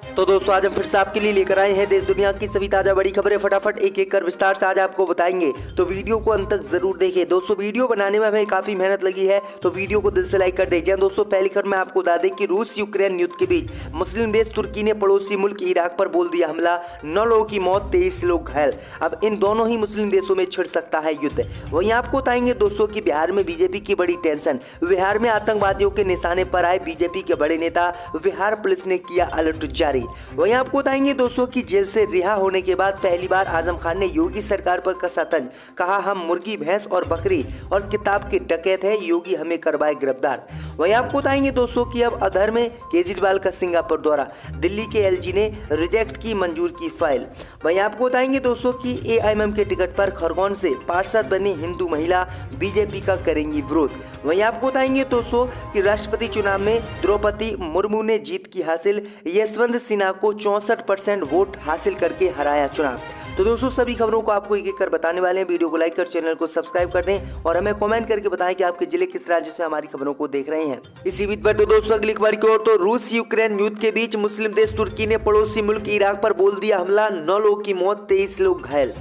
तो दोस्तों आज हम फिर से आपके लिए लेकर आए हैं देश दुनिया की सभी ताजा बड़ी खबरें। फटाफट एक एक कर विस्तार से आज आपको बताएंगे, तो वीडियो को अंत तक जरूर देखें। दोस्तों वीडियो बनाने में हमें काफी मेहनत लगी है, तो वीडियो को दिल से लाइक कर दीजिए। दोस्तों पहली खबर में आपको बता दें कि रूस यूक्रेन युद्ध के बीच मुस्लिम देश तुर्की ने पड़ोसी मुल्क इराक पर बोल दिया हमला, 9 लोगों की मौत, 23 लोग घायल। अब इन दोनों ही मुस्लिम देशों में छिड़ सकता है युद्ध। वहीं आपको बताएंगे दोस्तों की बिहार में बीजेपी की बड़ी टेंशन, बिहार में आतंकवादियों के निशाने पर आए बीजेपी के बड़े नेता, बिहार पुलिस ने किया अलर्ट जारी। वहीं आपको बताएंगे दोस्तों की जेल से रिहा होने के बाद पहली बार आजम खान ने योगी सरकार पर कसा तंज, कहा हम मुर्गी भैंस और बकरी और किताब के डकैत है, योगी हमें करवाए गिरफ्तार। वहीं आपको बताएंगे दोस्तों की अब अधर में केजरीवाल का सिंगापुर दौरा, दिल्ली के एलजी ने रिजेक्ट की मंजूर की फाइल। वहीं आपको बताएंगे दोस्तों की एआईएमएम के टिकट पर खरगोन से पार्षद बनी हिंदू महिला, बीजेपी का करेंगी विरोध। वहीं आपको बताएंगे दोस्तों कि राष्ट्रपति चुनाव में द्रौपदी मुर्मू ने जीत की हासिल, यशवंत सिन्हा को 64% वोट हासिल करके हराया चुनाव। तो दोस्तों सभी खबरों को आपको एक एक कर बताने वाले हैं। वीडियो को लाइक कर चैनल को सब्सक्राइब कर दें और हमें कमेंट करके बताएं कि आपके जिले किस राज्य से हमारी खबरों को देख रहे हैं। इसी बीच पर तो दोस्तों अगली खबर की ओर, तो रूस यूक्रेन युद्ध के बीच मुस्लिम देश तुर्की ने पड़ोसी मुल्क इराक पर बोल दिया हमला, 9 लोगों की मौत, 23 लोग घायल।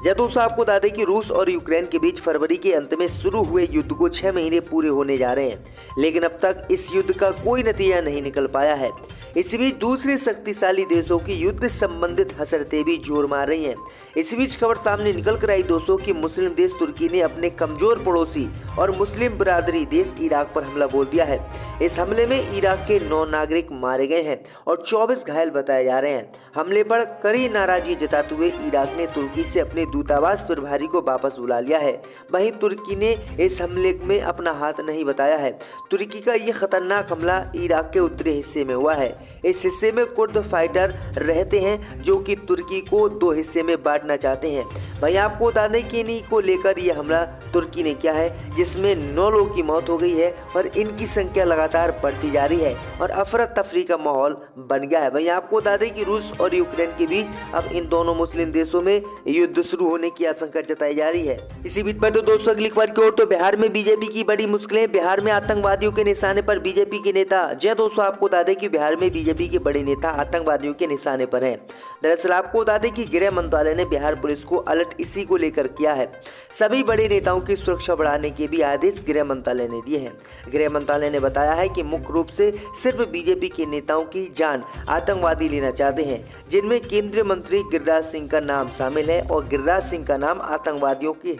दोस्तों आपको बता दें कि रूस और यूक्रेन के बीच फरवरी के अंत में शुरू हुए युद्ध को 6 महीने पूरे होने जा रहे हैं, लेकिन अब तक इस युद्ध का कोई नतीजा नहीं निकल पाया है। इसी बीच दूसरे शक्तिशाली देशों की युद्ध संबंधित हसरतें भी जोर मार रही हैं। इसी बीच खबर सामने निकल कर आई दोस्तों कि मुस्लिम देश तुर्की ने अपने कमजोर पड़ोसी और मुस्लिम बिरादरी देश इराक पर हमला बोल दिया है। इस हमले में इराक के 9 नागरिक मारे गए हैं और 24 घायल बताए जा रहे हैं। हमले पर कड़ी नाराजगी जताते हुए इराक ने तुर्की से अपने दूतावास प्रभारी को वापस बुला लिया है। वहीं तुर्की ने इस हमले में अपना हाथ नहीं बताया है। तुर्की का ये खतरनाक हमला इराक के उत्तरी हिस्से में हुआ है। इस हिस्से में कुर्द फाइटर रहते हैं जो कि तुर्की को 2 हिस्से में बांटना चाहते हैं। भाई आपको बता दें कि इन्हीं को लेकर यह हमला तुर्की ने किया है, जिसमें 9 लोगों की मौत हो गई है और इनकी संख्या लगातार बढ़ती जा रही है और अफरा तफरी का माहौल बन गया है। भाई आपको बता दें कि रूस और यूक्रेन के बीच अब इन दोनों मुस्लिम देशों में युद्ध शुरू होने की आशंका जताई जा रही है। इसी बीच पर तो दोस्तों अगली खबर की ओर, तो बिहार में बीजेपी की बड़ी मुश्किलें, बिहार में आतंकवादियों के निशाने पर बीजेपी के नेता। दोस्तों आपको बता दें कि बिहार में बीजेपी के बड़े नेता आतंकवादियों के निशाने पर हैं। दरअसल आपको बता दें कि गृह मंत्रालय ने बिहार पुलिस को अलर्ट इसी को लेकर किया है। सभी बड़े नेताओं की सुरक्षा बढ़ाने के भी आदेश गृह मंत्रालय ने दिए हैं। गृह मंत्रालय ने बताया है कि मुख्य रूप से सिर्फ बीजेपी के नेताओं की जान आतंकवादी लेना चाहते हैं, जिनमें केंद्रीय मंत्री गिरिराज सिंह का नाम शामिल है और गिरिराज सिंह का नाम आतंकवादियों की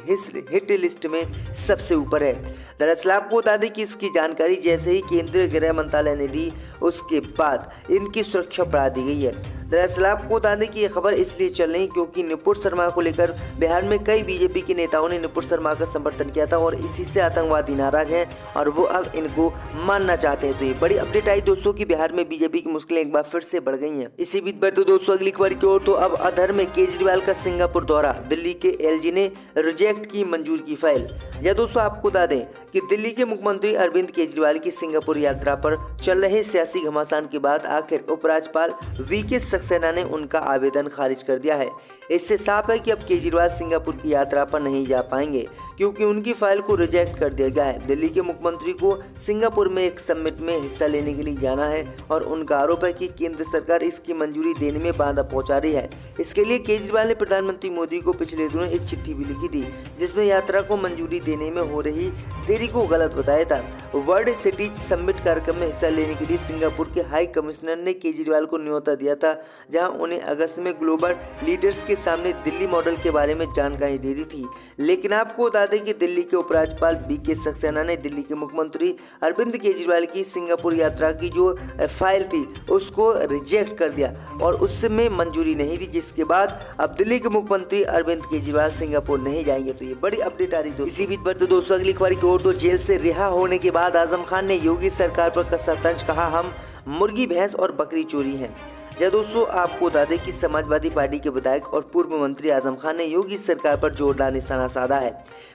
हिट लिस्ट में सबसे ऊपर है। दरअसल आपको बता दें कि इसकी जानकारी जैसे ही केंद्रीय गृह मंत्रालय ने दी, उसके बाद इनकी सुरक्षा बढ़ा दी गई है। दरअसल आपको बता दें कि यह खबर इसलिए चल रही क्योंकि नुपुर शर्मा को लेकर बिहार में कई बीजेपी के नेताओं ने नुपुर शर्मा का समर्थन किया था और इसी से आतंकवादी नाराज हैं और वो अब इनको मानना चाहते हैं। तो ये बड़ी अपडेट आई दोस्तों कि बिहार में बीजेपी की मुश्किलें एक बार फिर से बढ़ गई हैं। इसी बीच पर तो दोस्तों अगली खबर की ओर, तो अब अधर में केजरीवाल का सिंगापुर दौरा, दिल्ली के एलजी ने रिजेक्ट की मंजूर की फाइल। दोस्तों आपको बता दें कि दिल्ली के मुख्यमंत्री अरविंद केजरीवाल की सिंगापुर यात्रा पर चल रहे सियासी घमासान के बाद आखिर उपराज्यपाल वीके सक्सेना ने उनका आवेदन खारिज कर दिया है। इससे साफ है कि अब केजरीवाल सिंगापुर की यात्रा पर नहीं जा पाएंगे क्योंकि उनकी फाइल को रिजेक्ट कर दिया गया है। दिल्ली के मुख्यमंत्री को सिंगापुर में एक समिट में हिस्सा लेने के लिए जाना है और उनका आरोप है कि केंद्र सरकार इसकी मंजूरी देने में बाधा पहुंचा रही है। इसके लिए केजरीवाल ने प्रधानमंत्री मोदी को पिछले दिनों एक चिट्ठी भी लिखी थी, जिसमें यात्रा को मंजूरी देने में हो रही देरी को गलत बताया था। वर्ल्ड सिटीज समिट कार्यक्रम में हिस्सा लेने के लिए सिंगापुर के हाई कमिश्नर ने केजरीवाल को न्योता दिया था, जहां उन्हें अगस्त में ग्लोबल लीडर्स के सामने दिल्ली मॉडल के बारे में जानकारी दे दी थी। लेकिन आपको बता दें कि दिल्ली के उपराज्यपाल वीके सक्सेना ने दिल्ली के मुख्यमंत्री अरविंद केजरीवाल की सिंगापुर यात्रा की जो फाइल थी उसको रिजेक्ट कर दिया और उसमें मंजूरी नहीं दी, जिसके बाद अब दिल्ली के मुख्यमंत्री अरविंद केजरीवाल सिंगापुर नहीं जाएंगे। तो ये बड़ी अपडेट आ रही है। इसी बीच पर तो दोस्तों अगली खबर की ओर, तो जेल से रिहा होने के बाद आजम खान ने योगी सरकार पर कसा तंज, कहा हम मुर्गी भैंस और बकरी चोरी हैं। दोस्तों आपको बता दें कि समाजवादी पार्टी के विधायक और पूर्व मंत्री आजम खान ने योगी सरकार पर जोरदार निशाना साधा है।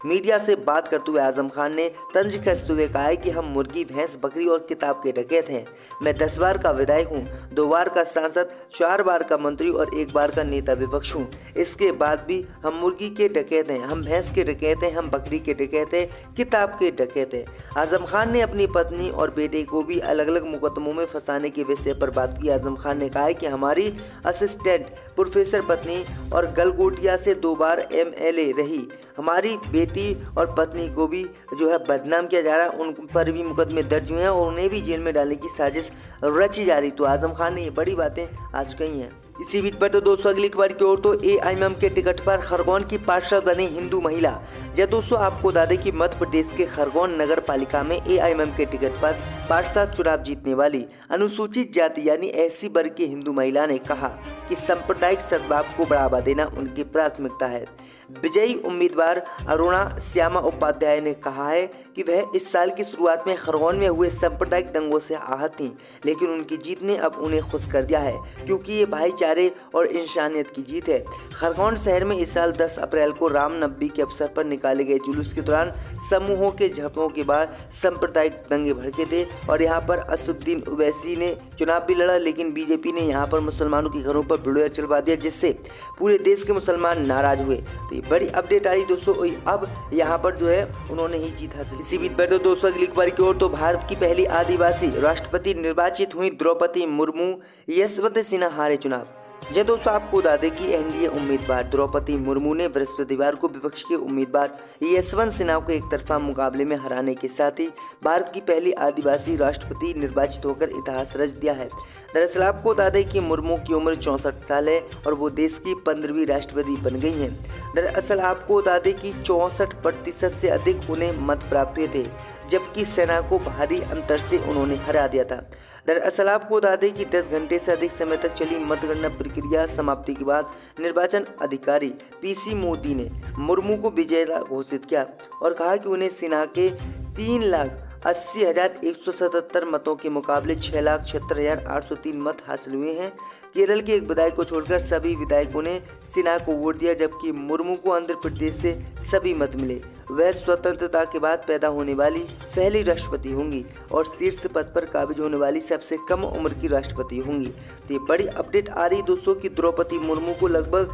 मीडिया से बात करते हुए आजम खान ने तंज कसते हुए कहा है कि हम मुर्गी भैंस बकरी और किताब के डकैत हैं। मैं 10 बार का विधायक हूं, 2 बार का सांसद, 4 बार का मंत्री और 1 बार का नेता विपक्ष हूं। इसके बाद भी हम मुर्गी के डकैत हैं, हम भैंस के डकैत हैं, हम बकरी के डकैत हैं, किताब के डकैत हैं। आजम खान ने अपनी पत्नी और बेटे को भी अलग अलग मुकदमों में फंसाने के विषय पर बात की। आजम खान ने कहा है कि हमारी असिस्टेंट प्रोफेसर पत्नी और गलगोटिया से 2 बार MLA रही, हमारी बेटी और पत्नी को भी जो है बदनाम किया जा रहा है, उन पर भी मुकदमे दर्ज हुए हैं और उन्हें भी जेल में डालने की साजिश रची जा रही। तो आजम खान ने ये बड़ी बातें आज कही हैं। इसी बीच पर तो दोस्तों अगली खबर की ओर तो AIMM के टिकट पर खरगोन की पार्षद बनी हिंदू महिला। जब दोस्तों आपको बता दें कि मध्य प्रदेश के खरगोन नगर पालिका में AIMM के टिकट पर पार्षद चुनाव जीतने वाली अनुसूचित जाति यानी SC वर्ग की हिंदू महिला ने कहा कि सांप्रदायिक सद्भाव को बढ़ावा देना उनकी प्राथमिकता है। विजयी उम्मीदवार अरुणा श्यामा उपाध्याय ने कहा है कि वह इस साल की शुरुआत में खरगोन में हुए सांप्रदायिक दंगों से आहत थीं, लेकिन उनकी जीत ने अब उन्हें खुश कर दिया है क्योंकि ये भाईचारे और इंसानियत की जीत है। खरगोन शहर में इस साल 10 अप्रैल को रामनवमी के अवसर पर निकाले गए जुलूस के दौरान समूहों के झड़पों के बाद सांप्रदायिक दंगे भड़के थे और यहाँ पर असदुद्दीन ओवैसी ने चुनाव भी लड़ा, लेकिन बीजेपी ने यहाँ पर मुसलमानों के घरों पर बुलडोजर चलवा दिया, जिससे पूरे देश के मुसलमान नाराज हुए। तो ये बड़ी अपडेट आ रही दोस्तों, अब यहाँ पर जो है उन्होंने ही जीत हासिल। इसी बीच पर दोस्तों अगली खबर की ओर तो भारत की पहली आदिवासी राष्ट्रपति निर्वाचित हुई द्रौपदी मुर्मू, यशवंत सिन्हा हारे चुनाव। जय दोस्तों आपको बता दें कि NDA उम्मीदवार द्रौपदी मुर्मू ने बृहस्पतिवार को विपक्ष के उम्मीदवार यशवंत सिन्हा को एक तरफा मुकाबले में हराने के साथ ही भारत की पहली आदिवासी राष्ट्रपति निर्वाचित होकर इतिहास रच दिया है। दरअसल आपको बता दें कि मुर्मू की उम्र 64 साल है और वो देश की 15वीं राष्ट्रपति बन गई हैं। दरअसल आपको बता दें कि 64% से अधिक उन्हें मत प्राप्त हुए थे, जबकि सेना को भारी अंतर से उन्होंने हरा दिया था। दरअसल आपको बता दें कि 10 घंटे से अधिक समय तक चली मतगणना प्रक्रिया समाप्ति के बाद निर्वाचन अधिकारी PC मोदी ने मुर्मू को विजेता घोषित किया और कहा कि उन्हें सिन्हा के 3,80,177 मतों के मुकाबले 6,76,803 मत हासिल हुए हैं। केरल के एक विधायक को छोड़कर सभी विधायकों ने सिन्हा को वोट दिया, जबकि मुर्मू को आंध्र प्रदेश से सभी मत मिले। वह स्वतंत्रता के बाद पैदा होने वाली पहली राष्ट्रपति होंगी और शीर्ष पद पर काबिज होने वाली सबसे कम उम्र की राष्ट्रपति होंगी। तो ये बड़ी अपडेट आ रही दोस्तों कि द्रौपदी मुर्मू को लगभग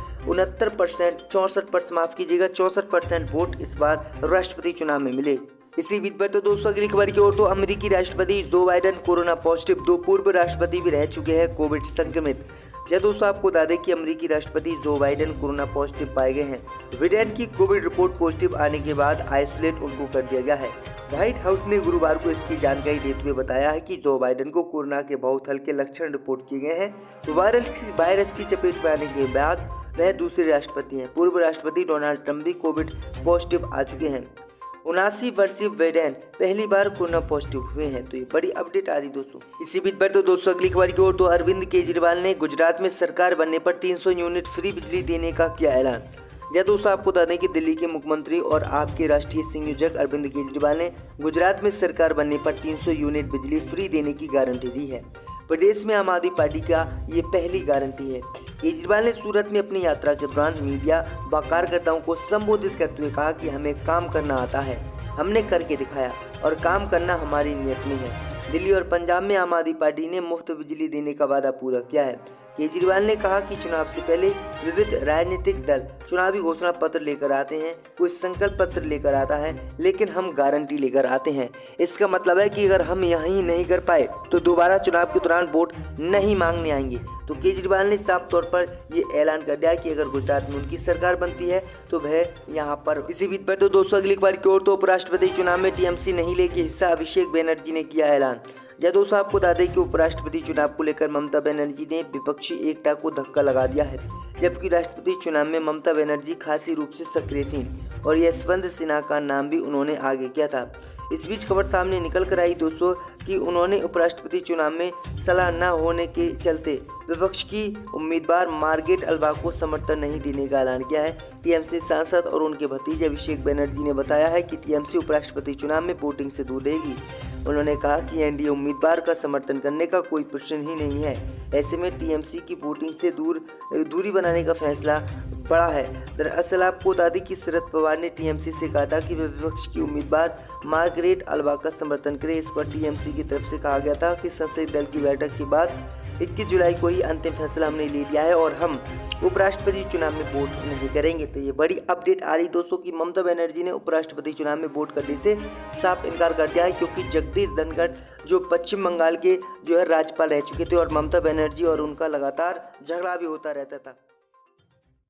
64% वोट इस बार राष्ट्रपति चुनाव में मिले। इसी बीच पर तो दोस्तों अगली खबर की ओर तो अमेरिकी राष्ट्रपति जो बाइडेन कोरोना पॉजिटिव, 2 पूर्व राष्ट्रपति भी रह चुके हैं कोविड संक्रमित। जय दोस्तों आपको बता दें कि अमेरिकी राष्ट्रपति जो बाइडेन कोरोना पॉजिटिव पाए गए हैं। बाइडेन की कोविड रिपोर्ट पॉजिटिव आने के बाद आइसोलेट उनको कर दिया गया है। व्हाइट हाउस ने गुरुवार को इसकी जानकारी देते हुए बताया है कि जो बाइडेन को कोरोना के बहुत हल्के लक्षण रिपोर्ट किए गए हैं। तो वायरस की चपेट में आने के बाद वह दूसरे राष्ट्रपति हैं। पूर्व राष्ट्रपति डोनाल्ड ट्रंप भी कोविड पॉजिटिव आ चुके हैं। 79 वर्षीय बाइडेन पहली बार कोरोना पॉजिटिव हुए हैं। तो ये बड़ी अपडेट आ रही दोस्तों। इसी बीच पर तो दोस्तों अगली खबर की ओर तो अरविंद केजरीवाल ने गुजरात में सरकार बनने पर 300 यूनिट फ्री बिजली देने का किया ऐलान। या दोस्तों आपको बता दें कि दिल्ली के मुख्यमंत्री और आपके राष्ट्रीय संयोजक अरविंद केजरीवाल ने गुजरात में सरकार बनने पर 300 यूनिट बिजली फ्री देने की गारंटी दी है। प्रदेश में आम आदमी पार्टी का ये पहली गारंटी है। केजरीवाल ने सूरत में अपनी यात्रा के दौरान मीडिया व कार्यकर्ताओं को संबोधित करते हुए कहा कि हमें काम करना आता है, हमने करके दिखाया और काम करना हमारी नीयत में है। दिल्ली और पंजाब में आम आदमी पार्टी ने मुफ्त बिजली देने का वादा पूरा किया है। केजरीवाल ने कहा कि चुनाव से पहले विविध राजनीतिक दल चुनावी घोषणा पत्र लेकर आते हैं, कोई संकल्प पत्र लेकर आता है, लेकिन हम गारंटी लेकर आते हैं। इसका मतलब है कि अगर हम यही नहीं कर पाए तो दोबारा चुनाव के दौरान वोट नहीं मांगने आएंगे। तो केजरीवाल ने साफ तौर पर ये ऐलान कर दिया कि अगर गुजरात में उनकी सरकार बनती है तो वह यहाँ पर। इसी बीच पर तो दोस्तों अगली खबर की ओर तो उपराष्ट्रपति चुनाव में TMC नहीं लेगी हिस्सा, अभिषेक बनर्जी ने किया ऐलान। या दोस्तों आपको बता दें कि उपराष्ट्रपति चुनाव को लेकर ममता बनर्जी ने विपक्षी एकता को धक्का लगा दिया है, जबकि राष्ट्रपति चुनाव में ममता बनर्जी खासी रूप से सक्रिय थीं और यशवंत सिन्हा का नाम भी उन्होंने आगे किया था। इस बीच खबर सामने निकल कर आई दोस्तों कि उन्होंने उपराष्ट्रपति चुनाव में सलाह न होने के चलते विपक्ष की उम्मीदवार मार्गरेट अल्वा को समर्थन नहीं देने का ऐलान किया है। TMC सांसद और उनके भतीजे अभिषेक बनर्जी ने बताया है कि TMC उपराष्ट्रपति चुनाव में वोटिंग से दूर रहेगी। उन्होंने कहा कि NDA उम्मीदवार का समर्थन करने का कोई प्रश्न ही नहीं है। ऐसे में TMC की वोटिंग से दूरी बनाने का फैसला बड़ा है। दरअसल आपको बता दें कि शरद पवार ने TMC से कहा था कि वे विपक्ष की उम्मीदवार मार्गरेट अल्वा का समर्थन करें। इस पर TMC की तरफ से कहा गया था कि संसदीय दल की बैठक के बाद 21 जुलाई को ही अंतिम फैसला हमने ले लिया है और हम उपराष्ट्रपति चुनाव में वोट नहीं करेंगे। तो ये बड़ी अपडेट आ रही दोस्तों कि ममता बनर्जी ने उपराष्ट्रपति चुनाव में वोट करने से साफ इनकार कर दिया है, क्योंकि जगदीश धनखड़ जो पश्चिम बंगाल के जो है राज्यपाल रह चुके थे और ममता बनर्जी और उनका लगातार झगड़ा भी होता रहता था।